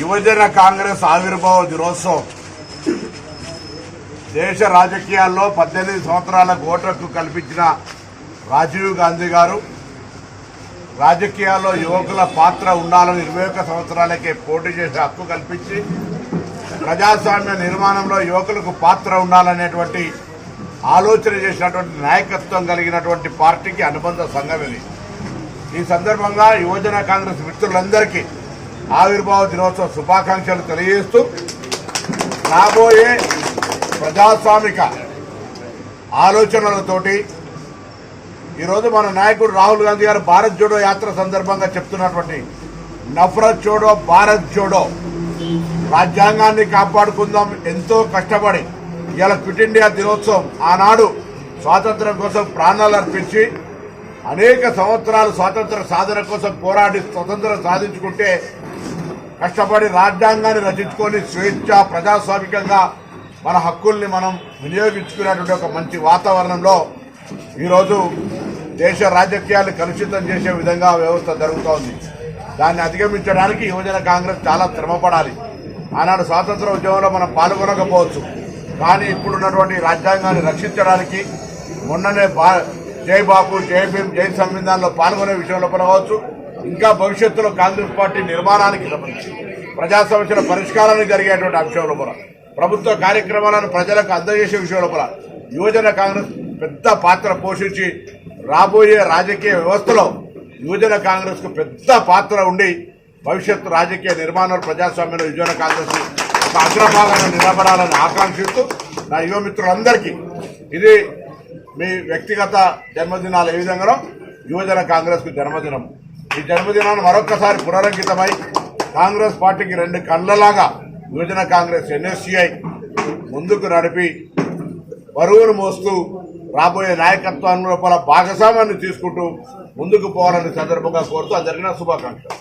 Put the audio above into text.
యువజన కాంగ్రెస్ ఆవిర్భావ దినోత్సవం దేశ రాజకీయాల్లో 18 సంవత్సరాల ఓటర్కు కల్పించిన రాజీవ్ గాంధీ గారు రాజకీయాల్లో యువకుల పాత్ర ఉండాలని 21 సంవత్సరాలకే పోటీ చేసే హక్కు కల్పించి ప్రజాస్వామ్య నిర్మాణంలో యువకులకు పాత్ర ఉండాలనేటువంటి ఆలోచన చేసినటువంటి నాయకత్వం కలిగినటువంటి పార్టీకి అనుబంధ సంఘం ఇది. ఈ సందర్భంగా యువజన కాంగ్రెస్ మిత్రులందరికీ ఆవిర్భావ దినోత్సవ శుభాకాంక్షలు తెలియజేస్తూ రాబోయే ప్రజాస్వామిక ఆలోచనలతోటి ఈరోజు మన నాయకుడు రాహుల్ గాంధీ గారు భారత్ జోడో యాత్ర సందర్భంగా చెప్తున్నటువంటి నఫరత్ జోడో భారత్ జోడో, రాజ్యాంగాన్ని కాపాడుకుందాం ఎంతో కష్టపడి ఇవాళ క్విట్ ఇండియా దినోత్సవం ఆనాడు స్వాతంత్ర్యం కోసం ప్రాణాలు అర్పించి అనేక సంవత్సరాలు స్వాతంత్ర సాధన కోసం పోరాడి స్వతంత్రం సాధించుకుంటే కష్టపడి రాజ్యాంగాన్ని రచించుకొని స్వేచ్ఛ ప్రజాస్వామికంగా మన హక్కుల్ని మనం వినియోగించుకునేటువంటి ఒక మంచి వాతావరణంలో ఈరోజు దేశ రాజకీయాలు కలుషితం చేసే విధంగా వ్యవస్థ జరుగుతోంది. దాన్ని అధిగమించడానికి యువజన కాంగ్రెస్ చాలా శ్రమపడాలి. ఆనాడు స్వాతంత్ర ఉద్యమంలో మనం పాల్గొనకపోవచ్చు, కానీ ఇప్పుడున్నటువంటి రాజ్యాంగాన్ని రక్షించడానికి మొన్ననే జై బాపు, జై భీమ్, జై సంవిధానంలో పాల్గొనే విషయంలో కావచ్చు, ఇంకా భవిష్యత్తులో కాంగ్రెస్ పార్టీ నిర్మాణానికి సంబంధించి ప్రజా సమస్యల పరిష్కారానికి జరిగేటువంటి అంశంలో కూడా ప్రభుత్వ కార్యక్రమాలను ప్రజలకు అందజేసే విషయంలో కూడా యువజన కాంగ్రెస్ పెద్ద పాత్ర పోషించి రాబోయే రాజకీయ వ్యవస్థలో యువజన కాంగ్రెస్ కు పెద్ద పాత్ర ఉండి భవిష్యత్తు రాజకీయ నిర్మాణంలో ప్రజాస్వామ్యంలో యువజన కాంగ్రెస్ ఒక అగ్రభాగాన్ని నిలబడాలని ఆకాంక్షిస్తూ నా యువ మిత్రులందరికీ ఇది మీ వ్యక్తిగత జన్మదినాలు ఏ విధంగానో యువజన కాంగ్రెస్ కు జన్మదినం. ఈ జన్మదినాన్ని మరొక్కసారి పునరంకితమై కాంగ్రెస్ పార్టీకి 2 కళ్ళలాగా యువజన కాంగ్రెస్ ఎన్ఎస్సీఐ ముందుకు నడిపి బరువును మోస్తూ రాబోయే నాయకత్వం లోపల భాగస్వామ్యాన్ని తీసుకుంటూ ముందుకు పోవాలని సందర్భంగా కోరుతూ అందరికీ నా శుభాకాంక్షలు.